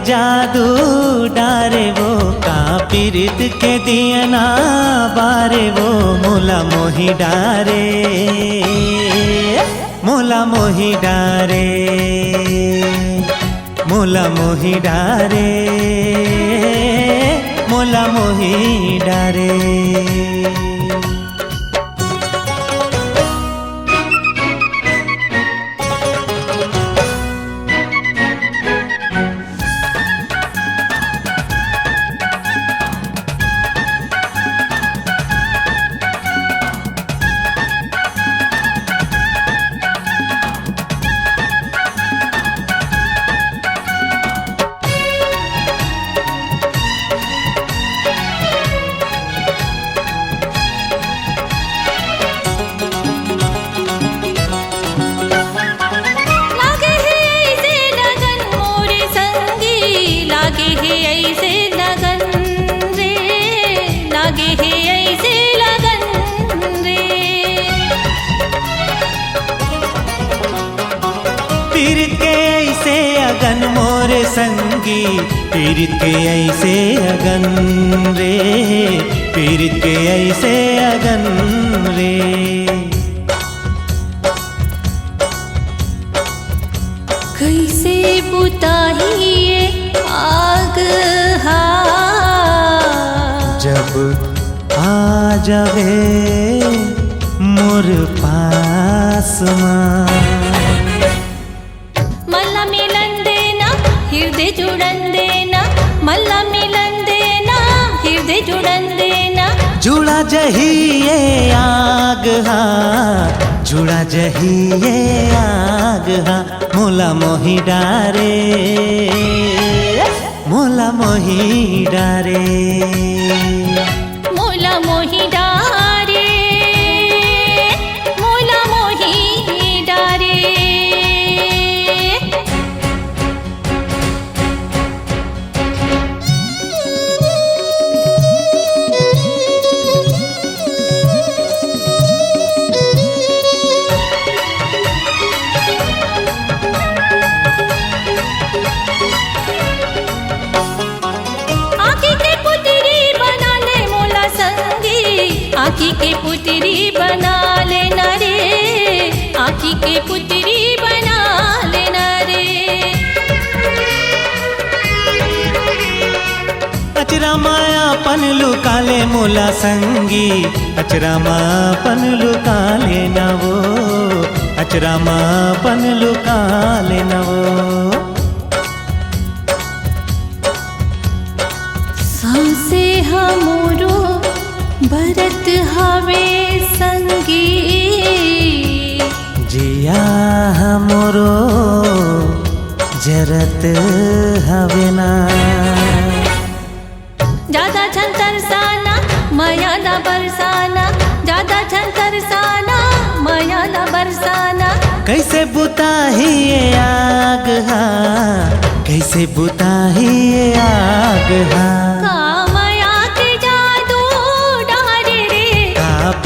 जादू डारे वो का पीरित के दियना बारे वो मोला मोही डारे मोला मोही डारे मोला मोही डारे मोला मोही डारे। मोरे संगी पीरित के ऐसे अगन रे पीरित के ऐसे अगन रे। कैसे बुताहिए आग हा जब आ जावे मोर पास हृदय जुड़न देना मल्ला मिलन देना हृदय जुड़न देना। जुड़ा जही ये आग हा जुड़ा जही ये आग हा मोला मोही डारे मोला मोही डारे मोला मोही डारे मोला मोही डारे। आँखी के पुतरी बना लेना रे आँखी के पुतरी बना लेना रे। अचरा माया पन लुका ले मोला संगी अचरा माया पन लुका लेना वो अचरा माया पन लुका लेना वो। सांसे हमरो भरत हवे संगी जिया हमरो जरत हवे ना। ज्यादा छन तरसाना माया ना बरसाना ज्यादा छन तरसाना माया ना बरसाना। कैसे बुताही ये आग हा कैसे बुताही ये आग हा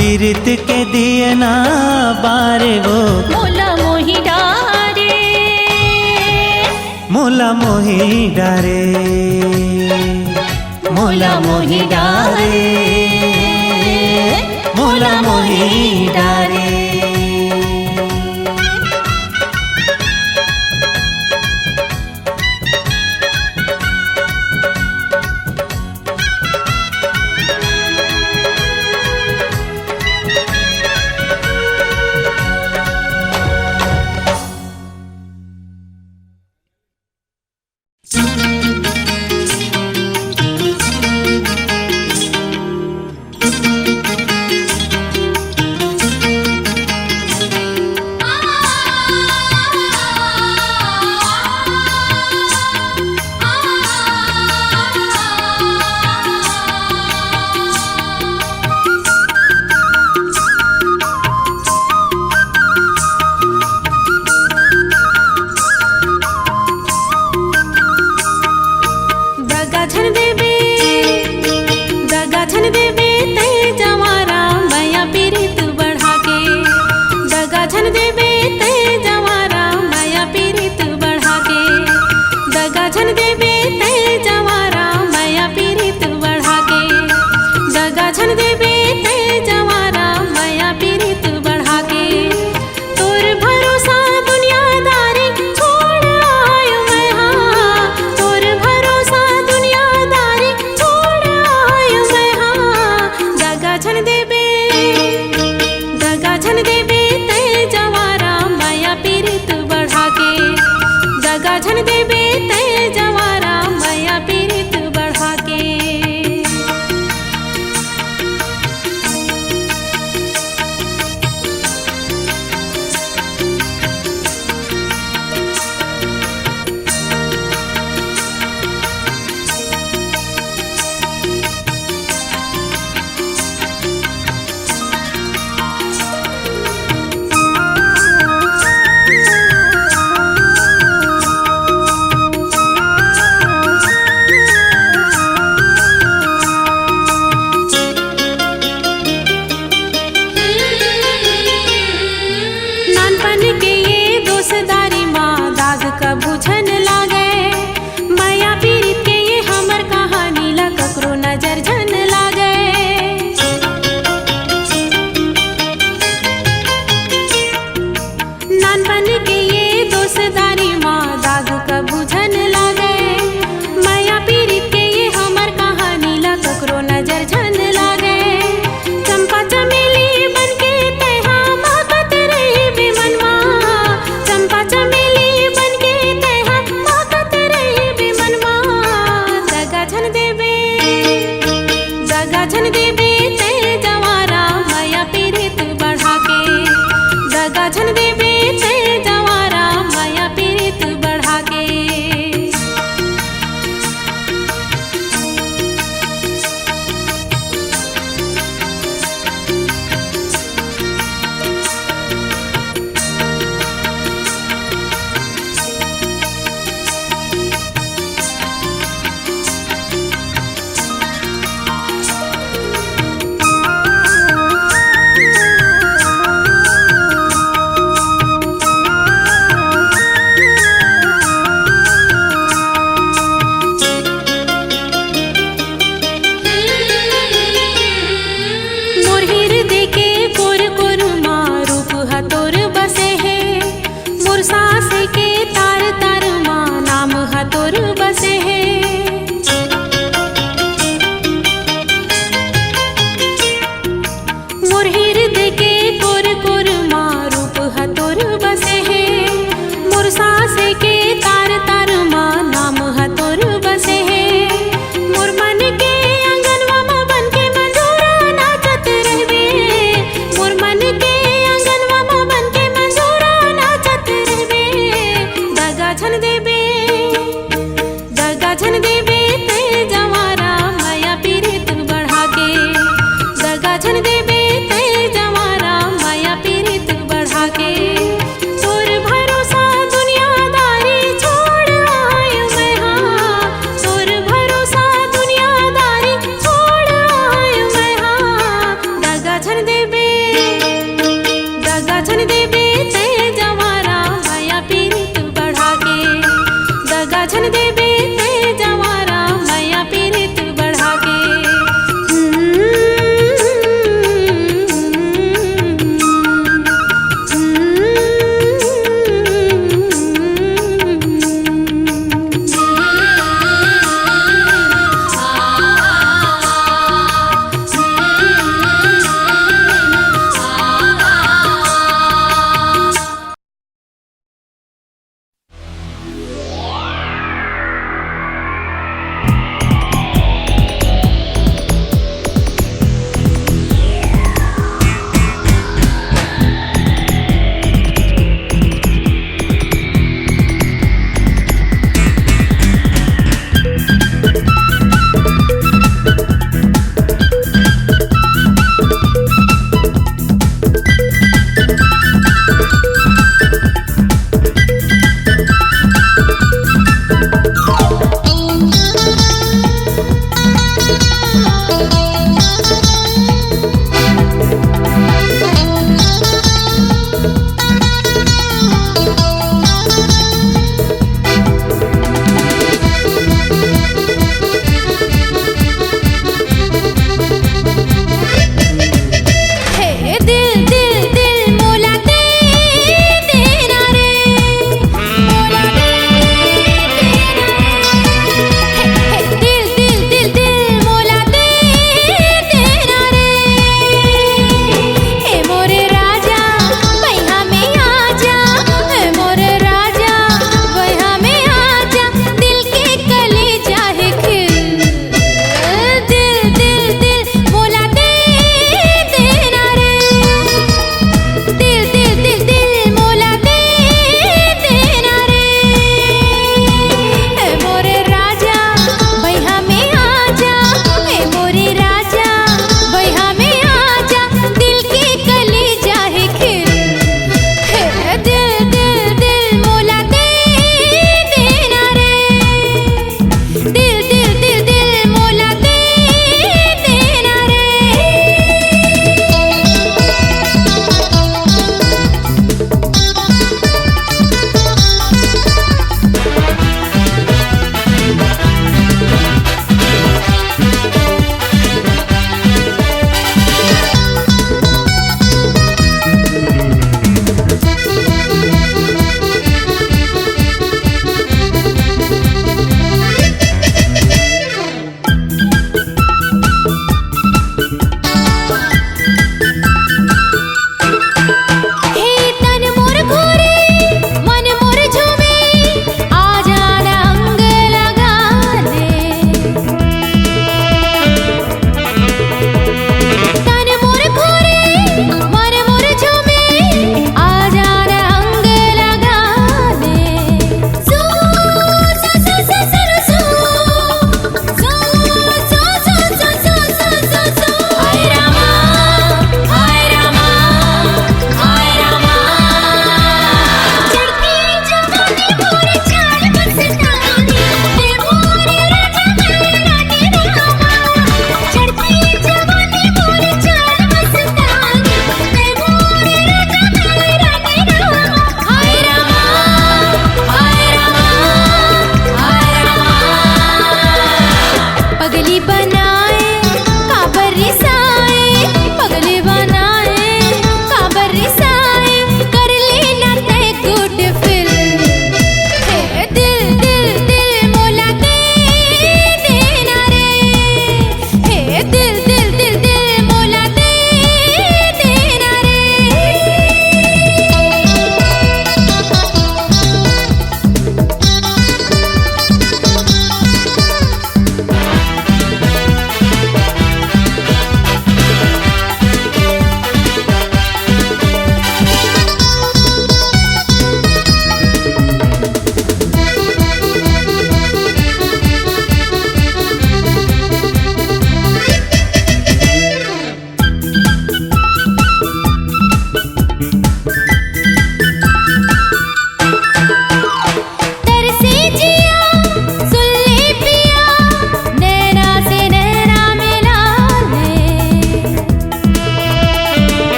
पीरित के दियना बारे वो मोला मोही डारे मोला मोही डारे मोला मोही डारे मोला मोही डारे। दोसदारी माँ दाग कबू झन लागे माया पीरित के ये हमर कहानी ला ककरो नजर झन लागे चंपा चमेली बनके तेहा महकत रही बिमनवा चंपा चमेली बनके तेहा महकत रही बिमनवा दगा झन देबे ते जवारा माया पीरित बढ़ा के दगा झन देबे ते जवारा माया पीरित बढ़ा के मोर हृदय के कोर कोर माँ रूप हतोर बसे है मोर सांस के तार तार माँ नाम हतोर बसे है मोर हृदय के कोर कोर माँ रूप हतोर बसे है मोर सांस के तार तार माँ नाम हतोर बसे है मोर मन के आंगनवा माँ बन के मंजूरा नाचत रहबे मोर मन के आंगनवा माँ बन के मंजूरा नाचत रहबे दगा झन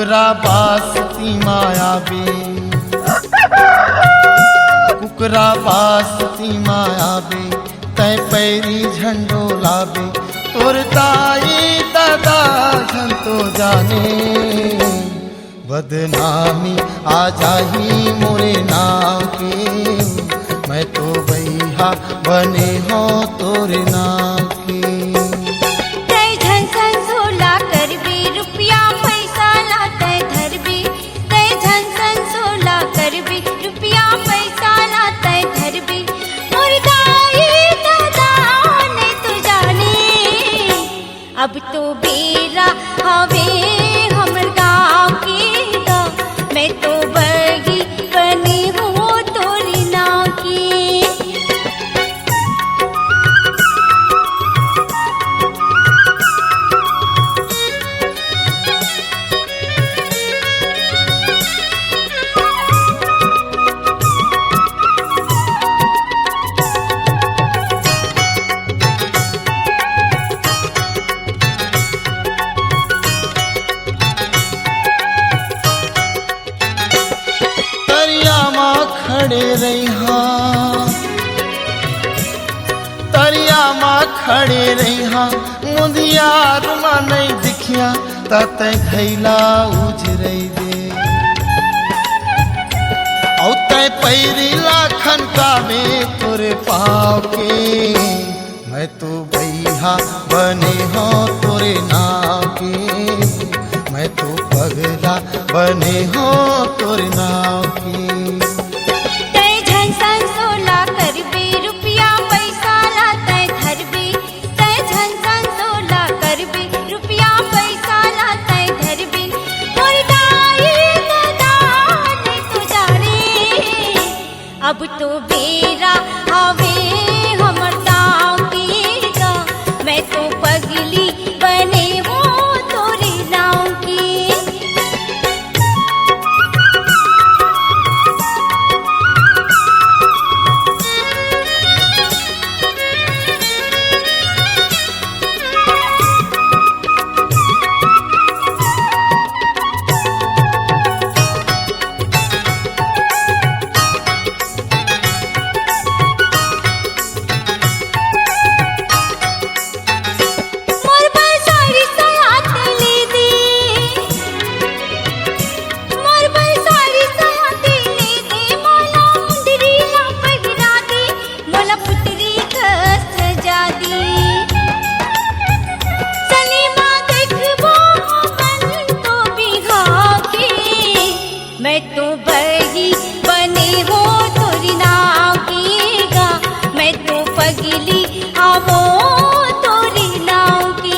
कुकरा बासती मायाबी, कुकरा बासती मायाबी, तै पैरी झंडो लाबे, तोर ताई दादा झन तो जाने, बदनामी आ जाही मोरे नाम की, मैं तो बैहा बने हो तोरे नाम की। तै झन सन सोला करबी रुपया पैसा ला तै धरबी, तै झन सन सोला करबी रुपया पैसा ला तै धरबी, मोर दाई दादा ने तू जाने, अब तो बेरा हवे हमर गाँव के गा, मैं तो बगी बनी हूँ तोरी नाव की। खड़े रहा तरिया माँ खड़े रहा, मुंदियार माँ नहीं दिखिया तत घैला उजरई दे, औ तय पैरी लाखन का में तोरे पाँव के, मैं तो बैहा बने हो तोरे नाव के, मैं तो पगला बने हो तोरे नाव की। अब तो बेरा हवे हमर गाँव के गा, मैं तो पगली बने हूँ तोरी नाव की। मैं तो बगी बने हो तोरी नाव की गा, मैं तो पगली आवो तोरी नाव की।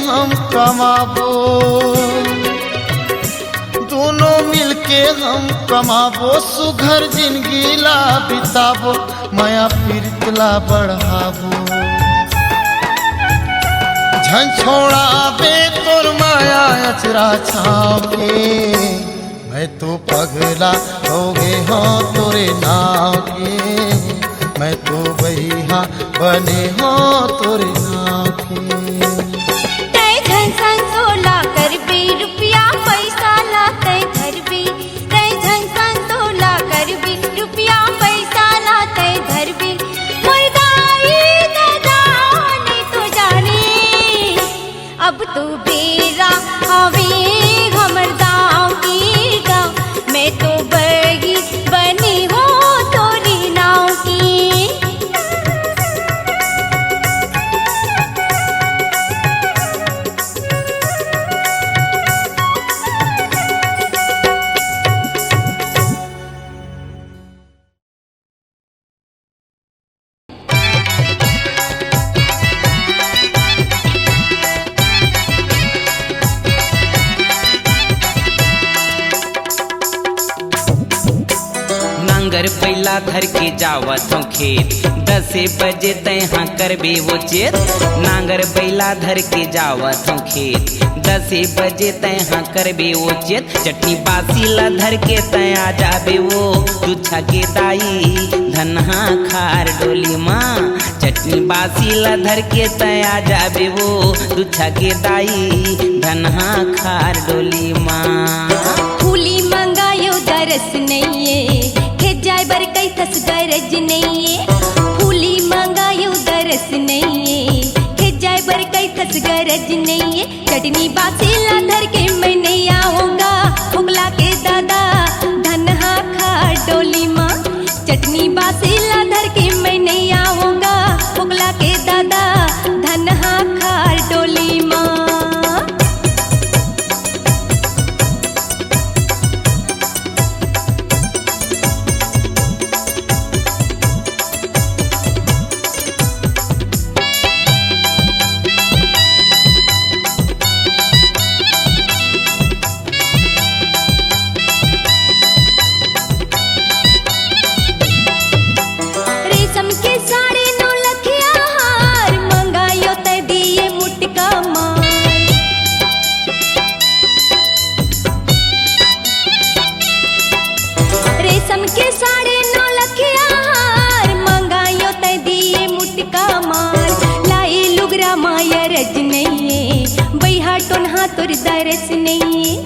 हम कमाबो, दोनों मिलके हम कमाबो, सुघर जिंदगी ला बिताबो, माया पीरतला बढ़ाबो, झन छोड़ाबे तोर माया अचरा छाव के, मैं तो पगला हो गे हो तोरे नाव के, मैं तो बैहा बने हो तोरे नाव के। सोला करबी रुपया पैसा ला तै धरबी, तै झन सन सोला करबी रुपया पैसा ला तै धरबी, मोर दाई दादा ने तो जाने, अब तो बेरा हवे हमर गाँव की गा, मैं तो बगी बनी हूँ तोरी नाव की। बैला धर के जावत हूँ खेत 10 बजे तहाँ करबे वो चेत नांगर बैला धर के जावत हूँ खेत 10 बजे तहाँ करबे वो चेत चटनी बासी ला धर के तया जाबे वो तुच्छा के दाई धनहा खार डोली माँ चटनी बासी ला धर के तया जाबे वो तुच्छा के दाई धनहा खार डोली माँ फूली मंगायो दरस नहीं खेत जाए बर कई तस गरज नहीं फूली मंगायो दरस नहीं खेत जाए बर कई तस गरज नहीं चटनी बासीला धर के मैं नहीं आऊंगा फुगला के दादा धनहा खा डोली माँ चटनी बासीला धर के मैं नहीं आऊंगा फुगला के दादा धनहा खा डोली माँ रेशम के साड़ी नौ लखिया हार मंगायो ते दिए मुटका मार रेशम के साड़ी नौ लखिया हार मंगायो ते दिए मुटका मार लाई लुगरा माया रज नहीं बैहा टोन्हा तोर दरस नहीं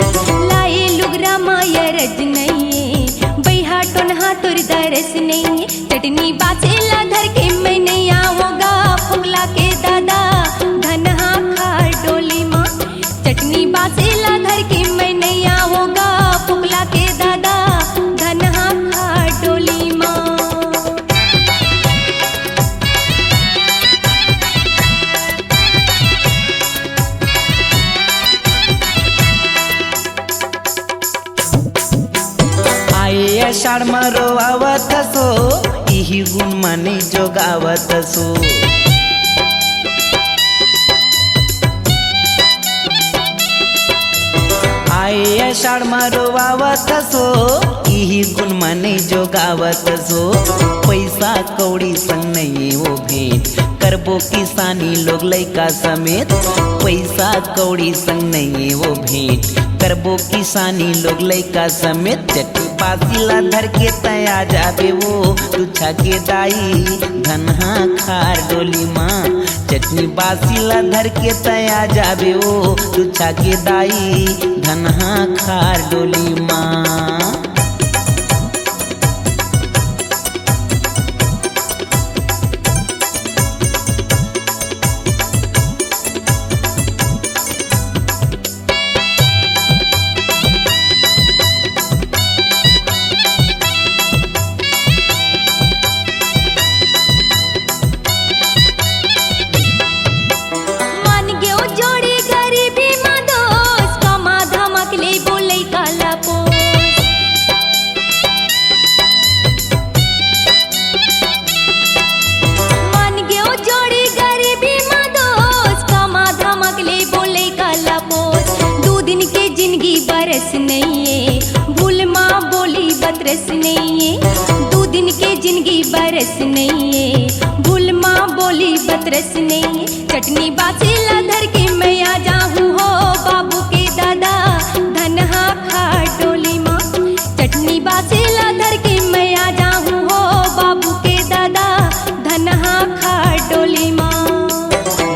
लाई लुगरा माया रज नहीं बैहा टोन्हा तोर दरस नहीं चटनी बासेला धर के मैं नहीं आऊंगा फुगला के दादा धनहा खा डोली माँ चटनी बासेला धर के मैं नहीं आऊंगा फुगला के दादा धनहा खा डोली माँ आए आषाढ़ मारो आवत सो इही गुण माने जोगावत सो आए आषाढ़ मारो आवत सो इही गुण माने जोगावत सो पैसा कौड़ी संग नहीं वो भेंट करबो किसानी लोग लइका समेत पैसा कौड़ी संग नहीं वो भेंट करबो किसानी लोग लइका समेत चट्टी बासीला धर के तया जाबे वो तुच्छा के दाई धनहा खार डोली माँ चटनी बासीला धर के तया जाबे वो तुच्छा के दाई धनहा खार डोली माँ मान गयो जोड़ी गरीबी माँ दोस्त कमा धमक ले बोले काला पोस मान गयो जोड़ी गरीबी माँ दोस्त कमा धमक ले बोले काला पोस 2 दिन के जिंदगी बरस नहीं है भूल माँ बोली बतरस नहीं है 2 दिन के जिंदगी बरस नहीं है भूल माँ बोली बतरस नहीं है चटनी बासीला धर के मैं आ जाऊँ हो बाबू के दादा धनहा खा डोली माँ चटनी बासीला धर के मैं आ जाऊँ हो बाबू के दादा धनहा खा डोली माँ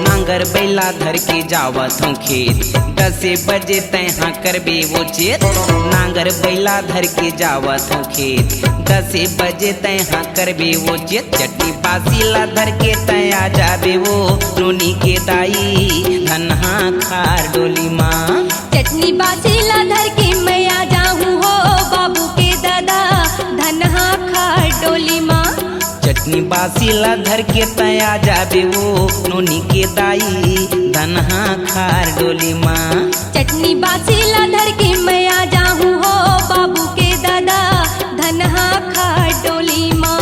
नांगर बैला धर के जावत हूँ खेत 10 बजे तहाँ करबे वो चेत नांगर बैला धर के जावत हूँ खेत 10 बजे तहाँ करबे वो चेत चट्टी बासीला धर के तया जाबे वो रोनी के दाई धनहा खार डोली माँ चटनी बासीला धर के मैं आ जाऊँ हो बाबू के दादा धनहा खा डोली माँ चटनी बासीला धर के तया जाबे वो नोनी के दाई धनहा खार डोली माँ चटनी बासीला धर के मैं आ जाऊँ हो बाबू के दादा धनहा खा डोली माँ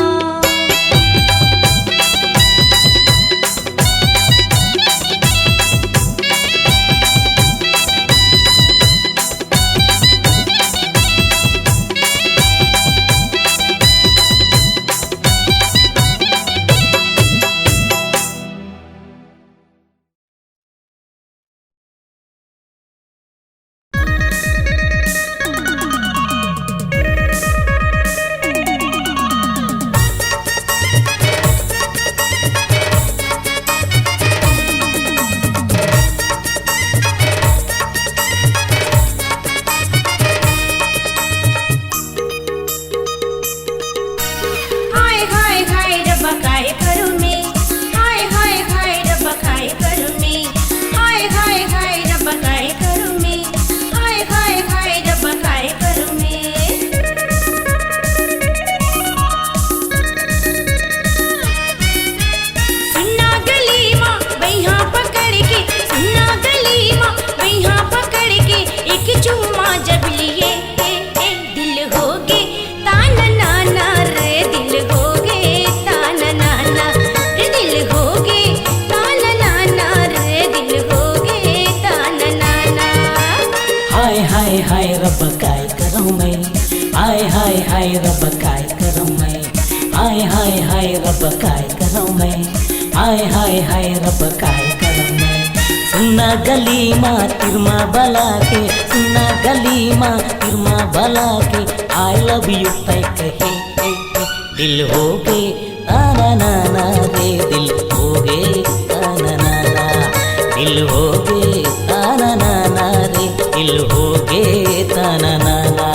हाय रब काय करूं मैं, हाय हाय हाय रब काय करूं मैं, हाय हाय हाय रब काय करूं मैं। सुनना गली माँ तिरमा बला के, सुनना गली माँ तिरमा बला के, आई लव यू तय कहे दिल हो गए ताना नाना रे, दिल हो गए ताना नाना, दिल हो गए ताना नाना रे, दिल हो गए ताना नाना।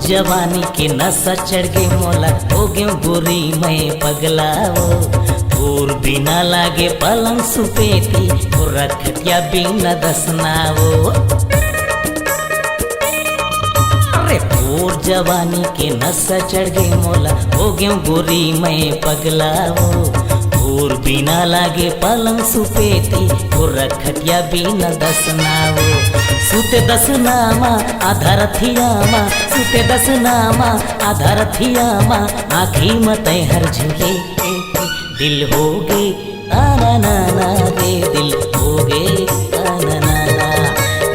जवानी के नशा चढ़ गए मोला, हो गए गोरी मैं पगला वो, और बिना लागे पलंग सुपेती, और रखटिया बिना दसना वो। अरे और जवानी के नशा चढ़ गए मोला, हो गए गोरी मैं पगला वो, और बिना लागे पलंग सुपेती, और रखटिया बिना दसना वो। सुते दसनामा आधार थियामा, सुते दसनामा आधार थियामा, आँखी मते हर झूले दिल हो गए ताना नाना रे, दिल हो गए ताना नाना,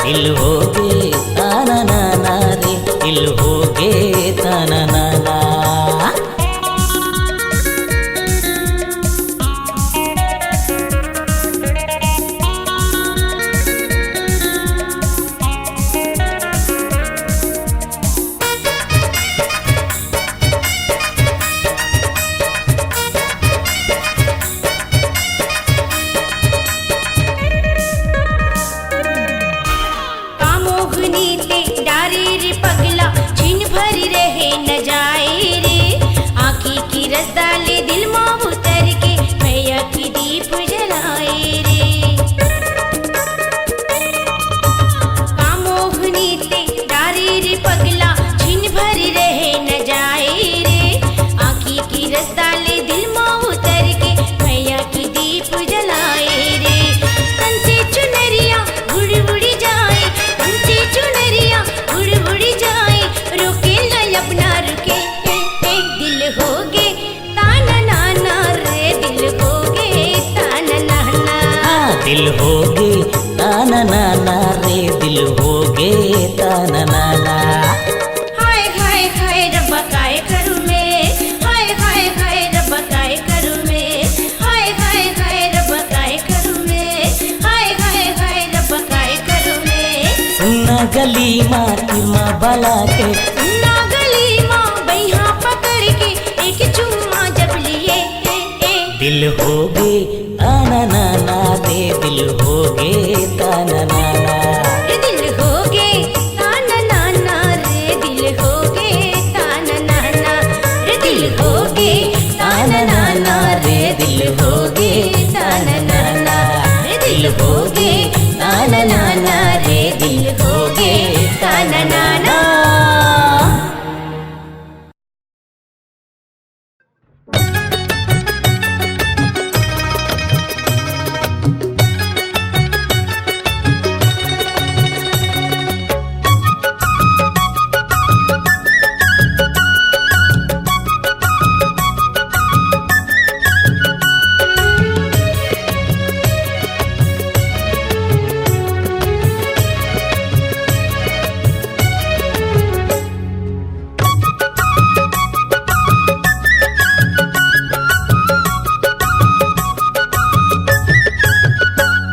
दिल हो गए ताना नाना रे, दिल हो गए ताना नाना। डाले दिल माँ उतर के, मैया की दीप जलाए रे। कामोहनी ते डारे रे पगला, छिन भर रहे न जाए रे, आँखी की रस डाले दिल माँ उतर के, मैया की दीप जलाए रे। तन से चुनरिया उड़ उड़ जाए, तन से चुनरिया उड़ उड़ जाए, रोके न अपना रुके दिल हो गए ताना नाना रे, दिल हो गए ताना नाना, दिल हो गए ताना नाना रे, दिल हो गए ताना नाना। हाय हाय हाय रब्बा काय करूं मैं, हाय हाय हाय रब्बा काय करूं मैं, हाय हाय हाय रब्बा काय करूं मैं, हाय हाय हाय रब्बा काय करूं मैं। सुनना गली माँ तिरमा बला के, सुनना गली माँ बैहा पकड़ के, एक चुम्मा जब लिए दिल हो गए ताना नाना रे, दिल हो गए ताना नाना, दिल हो गए ताना नाना रे, दिल हो गए ताना नाना, दिल हो गए ताना नाना रे, दिल हो गए ताना नाना, दिल हो गए ताना नाना रे, दिल हो गए ताना नाना।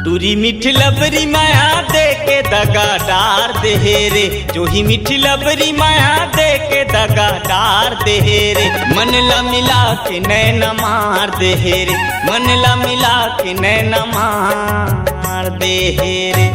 तुरी मीठी लबरी माया दे के दगा डार दे रे, जो ही मीठी लबरी माया दे के दगा डार दे रे, मन ला मिला के नैना मार दे रे, मन ला मिला के नैना मार दे रे।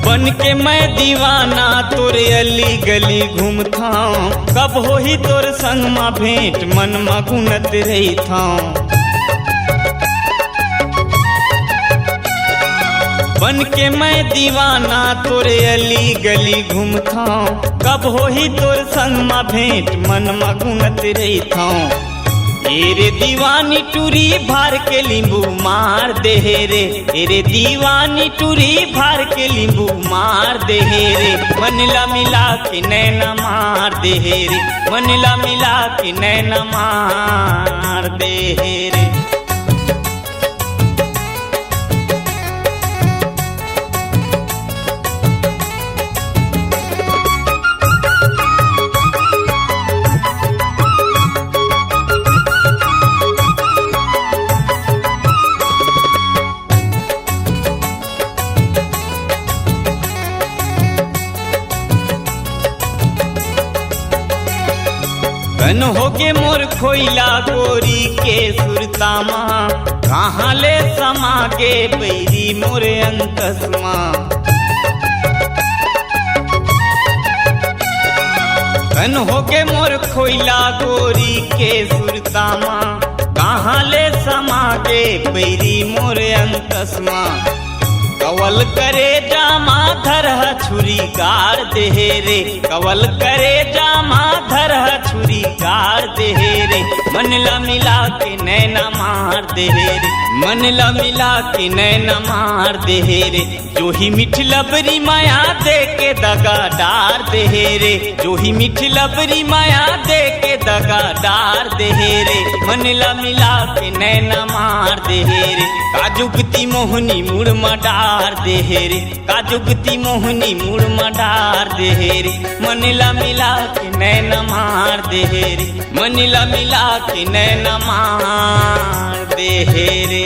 बन के मैं दीवाना तोरे अली गली घूमता, कब हो ही तोर संग मा भेंट मन मा गुनत रही था। बन के मैं दीवाना तोरे अली गली घूमता, कब हो ही तोर संग मा भेंट मन मा गुनत रही था। रे दीवानी टूरी भार के लींबू मार दे रे, रे दीवानी टूरी भार के लींबू मार दे रे। मनला मिला के नैना मार दे रे, मनला मिला के नैना मार दे रे। कन होगे मोर खोइला गोरी के सुरतामा, कहाँ ले समागे बैरी मोरे अंकसमा। कन होगे मोर खोइला गोरी के सुरतामा, कहाँ ले समागे बैरी मोरे अंकसमा। कवल करे जामा धरह छुरी गाड़ दे रे, कवल करे जामा धरह छुरी गाड़ दे रे। मनला मिला के नैना मार दे रे, मनला मिला के नैना मार दे रे। जो ही मिठ लबरी माया दे के दगा डार दे रे, जो ही मिठ लबरी माया दे के दगा डार दे रे। मनला मिला के नैना मार दे रे, काजुगती मोहनी मुड़ डार दे रे, काजुगती मोहनी मुड़ डार दे रे। मनला मिला के नैना मार दे रे, मनला मिला के नैना मार दे रे।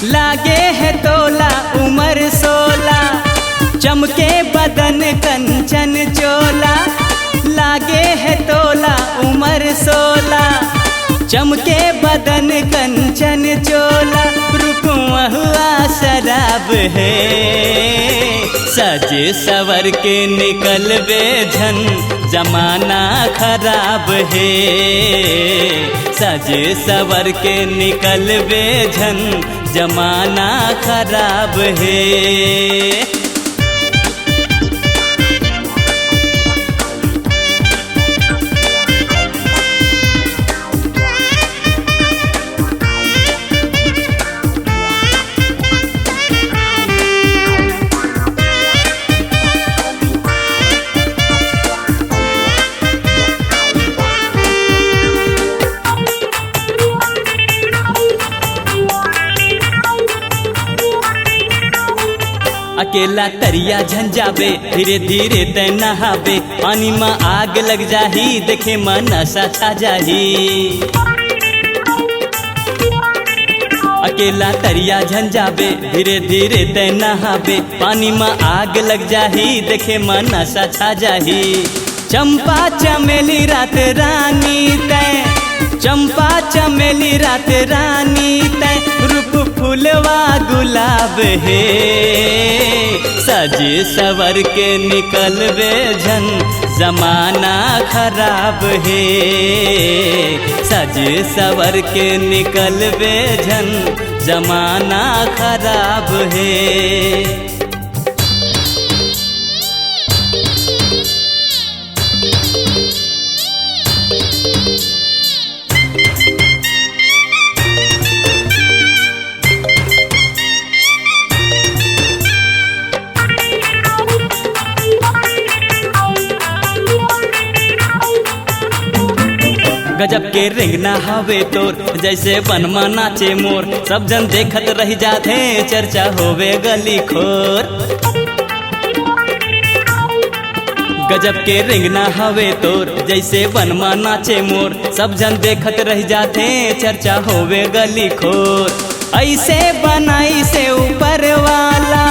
लागे है तोला उम्र 16, चमके बदन कंचन चोला। लागे है तोला उम्र 16, चमके बदन कंचन चोला। रुकवा हुआ शराब है, सजे सवर के निकल बेझन जमाना खराब है। सजे सवर के निकल बेझन जमाना खराब है। अकेला तरिया झंझाबे, धीरे धीरे तै नहाबे। पानी में आग लग जाही, देखे मन नशा छा जाही। अकेला तरिया झंझाबे, धीरे धीरे तै नहाबे। पानी में आग लग जाही, देखे मन नशा छा जाही। चंपा चमेली रात रानी तै, चंपा चमेली रात रानी तै। रूप फूलवा गुलाब है, सजे सवर के निकल बेझन जमाना खराब है। सजे सवर के निकल बेझन जमाना खराब है। गजब के रिंगना हवे तोर जैसे बनमा नाचे मोर, सब जन देखत रह जाते चर्चा होवे गली खोर। गजब के रिंगना हवे तोर जैसे बनमा नाचे मोर, सब जन देखत रह जाते चर्चा होवे गली खोर। ऐसे बनाई से ऊपर वाला,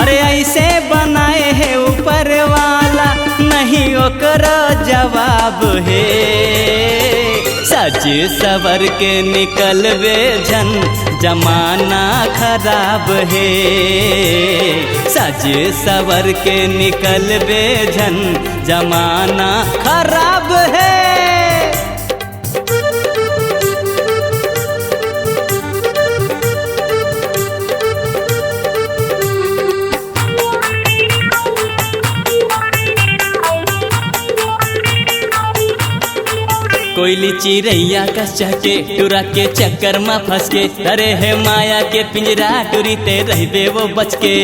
अरे ऐसे बनाए है ऊपर वाला, नहीं ओकरा जवाब है। सज सवर के निकलवे झन जमाना खराब है, सज सवर के निकलवे झन जमाना खराब है। कोयली चिड़ैया कस चहके टुरा के चक्कर में फंस के, अरे है माया के पिंजरा टुरी ते रहबे वो बच के।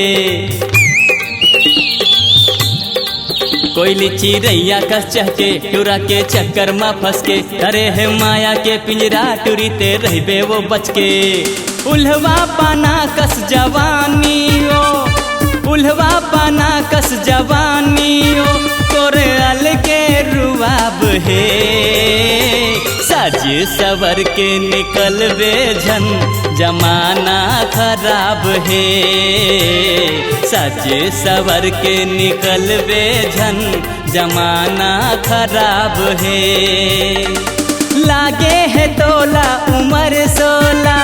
कोयली चिड़ैया कस चहके टुरा के चक्कर में फंस के, अरे है माया के पिंजरा टुरी ते रहबे वो बच के। उल्हवा पाना कस जवानियो, उल्हवा पाना कस जवानियो, तोरे अल के रुआब है। सज सवर के निकलवे झन जमाना खराब है, सज सवर के निकलवे झन जमाना खराब है। लागे है तोला उम्र 16,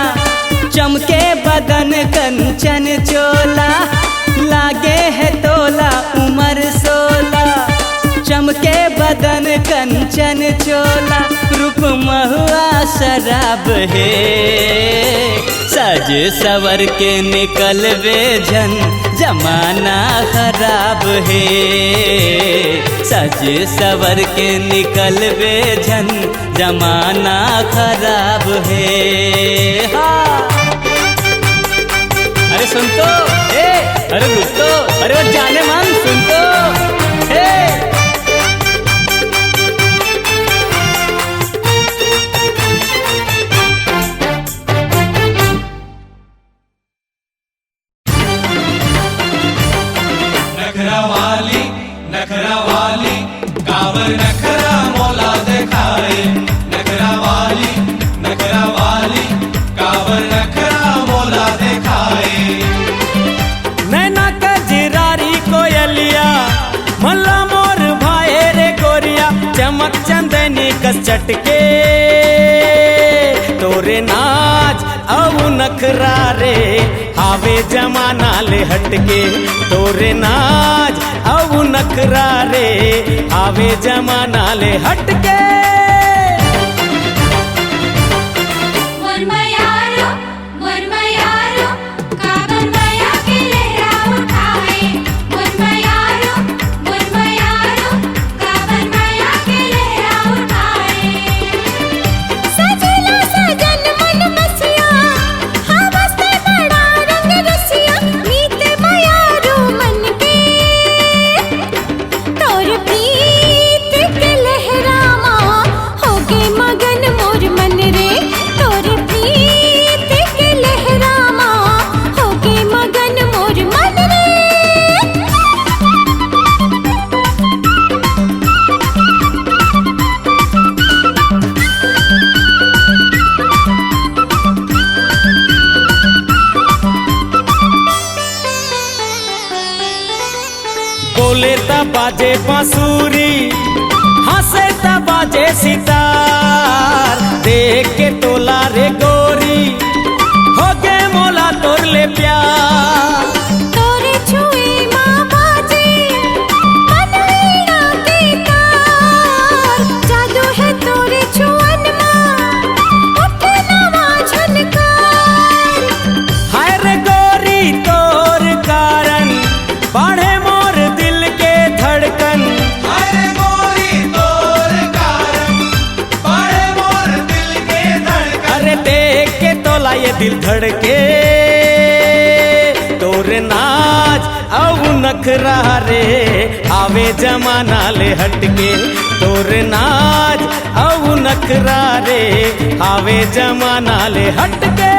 चमके बदन कंचन चोला, लागे है तोला उम्र 16, चमके बदन कंचन चोला, रूप महुआ शराब है। सज सवर के निकलवे झन जमाना खराब है, सज सवर के निकलवे झन जमाना खराब है। हाँ। अरे सुन तो, अरे रुक तो, अरे वो जाने मन सुन तो, नखरा वाली कावर नखरा मोला दिखाए, नखरा वाली कावर नखरा मोला दिखाए। नैना कजरारी कोयलिया मल्ला मोर भाई रे गोरिया, चमक चंदनी कस चटके, तोरे नाच अब नखरा रे आवे जमाना ले हटके, तोरे नाच अब नखरा रे आवे जमाना ले हटके। बोले ता बाजे बांसुरी, हंसे ता बाजे सितार, देख के तोला रे गोरी हो गे मोला तोर ले प्यार। तोरे छुए माँ बाजे मनवीणा के तार, जादू है तोरे छुअन माँ उठे नवा झनकार। हाय रे गोरी तोर कारण बढ़े मोर दिल के धड़कन, अरे गोरी तोर कारण बढ़े मोर दिल के धड़कन। अरे देख के तोला ये दिल धड़के, तोर नाच अब नखरा रे आवे जमाना ले हटके, तोर नाच अब नखरा रे हावे जमाना ले हटके।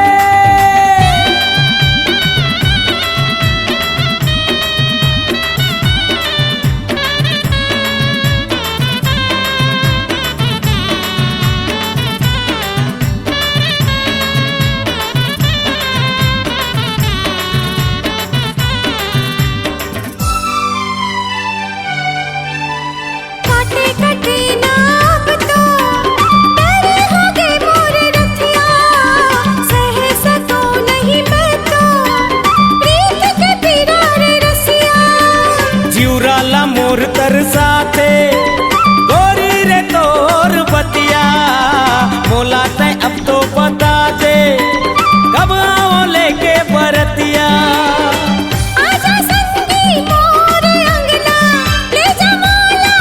काटे काटे नाप तो तेरे हो गए मोर रथिया, सहे सको नहीं मैं तो प्रीत के पीरा रे रसिया। जिउराला मोर तरसाते गोरी रे तोर बतिया, मोला तै अब तो बता दे कब आओ लेके बरतिया। आजा संगी मोर अंगना, ले जा मोला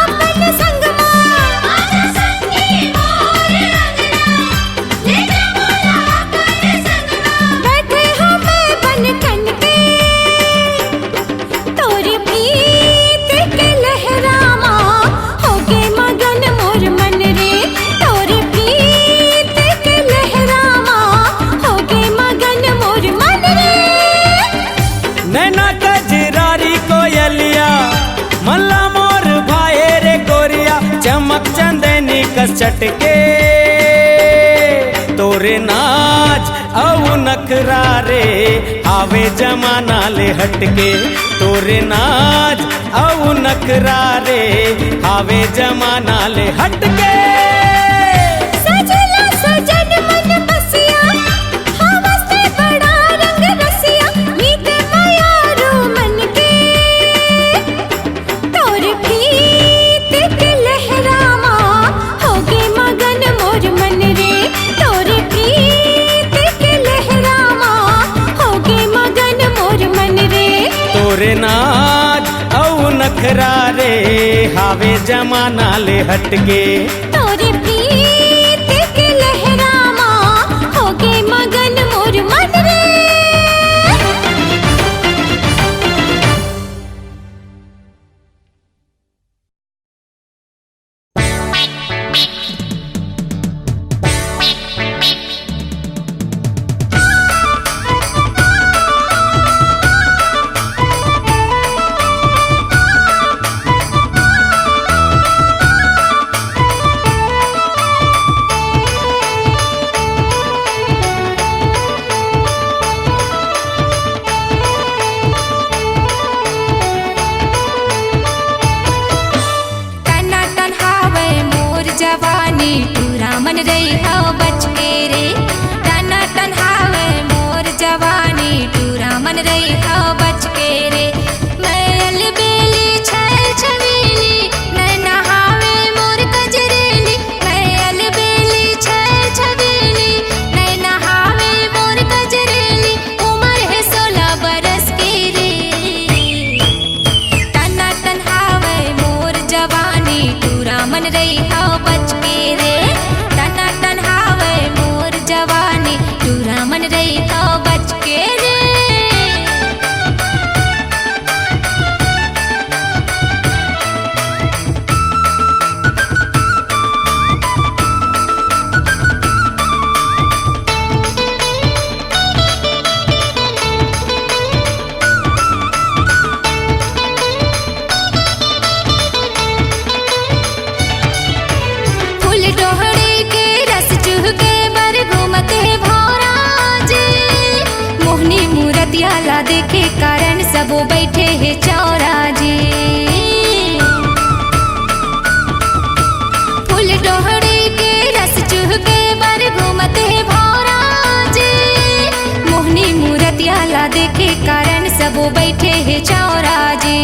अपन संगमा। आजा संगी मोर अंगना, ले जा मोला अपन संगमा। बैठे हो मैं बन ठन पे, तोरी प्रीत के लहरामा होगे मगन मोर मन रे। तोरी प्रीत के लहरामा होगे मगन मोर मन रे। नैना कजरारी कोयलिया मल्ला मोर भाई रे गोरिया, चमक चंदनी कस चटके तोरे नाच औ नखरा रे आवे जमाना ले हटके। तोरे नाच औ नखरा रे आवे जमाना ले हटके। सजला सजन मन बसिया, हवा से बड़ा रंग रसिया। मीत मायारू मन के, तोर प्रीत के लहरामा होगे मगन मोर मन रे। तोर प्रीत के लहरामा होगे मगन मोर मन रे। तोरे नाच औ नखरा रे हावे जमाना ले हटके। तोरे प्रीत के लहरामा होगे मगन मोर मन रे। तना तन्हावे मोर जवानी, पूरा मन रही हो बच के रे। तना तन्हावे मोर जवानी, पूरा मन रही हो बच के रे। मैं अलबेली छैल छबीली, मैं नहावे मोर कजरेली। मैं अलबेली छैल छबीली, मैं नहावे मोर कजरेली। उम्र है 16 बरस की रे। तना तन्हावे मोर जवानी, पूरा मन रही हो बच के रे। तना तन्हावे मोर जवानी, पूरा मन रही हो बच के रे। फूल डोहड़े के रस चूह के बर घूमते भौरा जी। मोहनी मूरतिया ला देखे कारण सबो बैठे है चौरा जी। फूल डोहड़े के रस चूह के बर घूमते भौरा जी। मोहनी मूरतिया ला देखे कारण सबो बैठे है चौरा जी।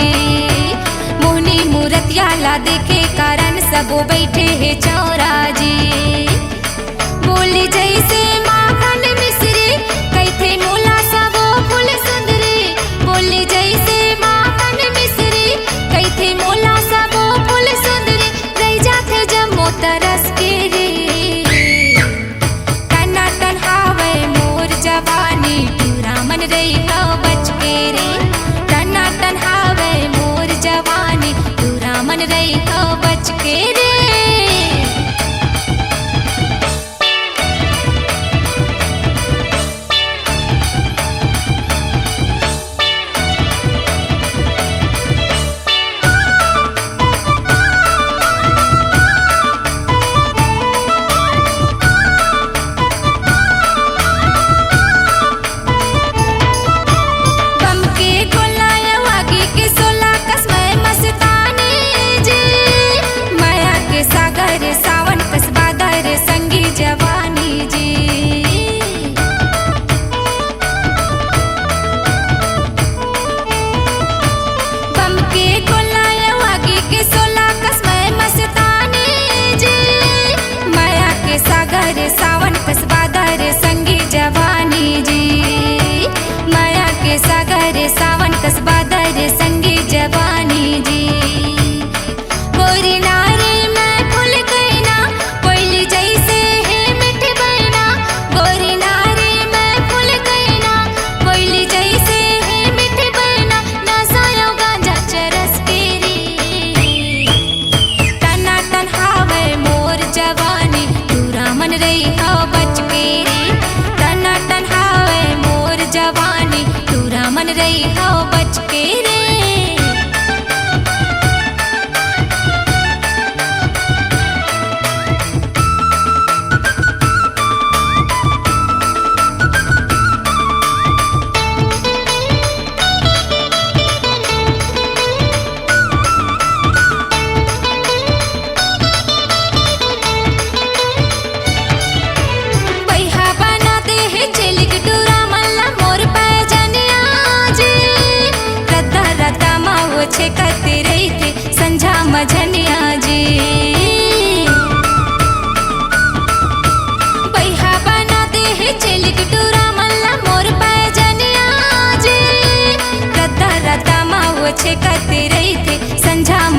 मोहनी मूरतिया ला देखे कारण सबो बैठे है चौरा जी। बोली जैसे माखन मिश्री, कैथे मोला सबो फूल सुंदरी। बोली जैसे माखन मिश्री, कैथे मोला सबो फूल सुंदरी। रह जाते जम्मो तरस के रे। तना तन्हावे मोर जवानी, पूरा मन रही हो बच के रे। तना तन्हावे मोर जवानी, पूरा मन रही हो बच के रे।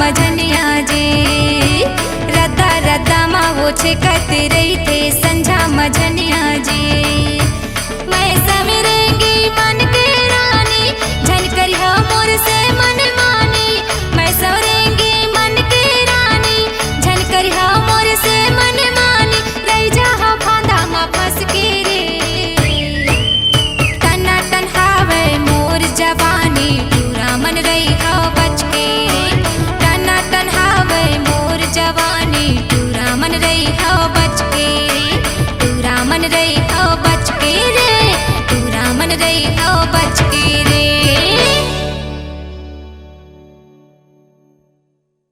મજનિયા જે રદ્દા રદ્દામાં ઓછે કત રહી થે સંજા મજનિયા જે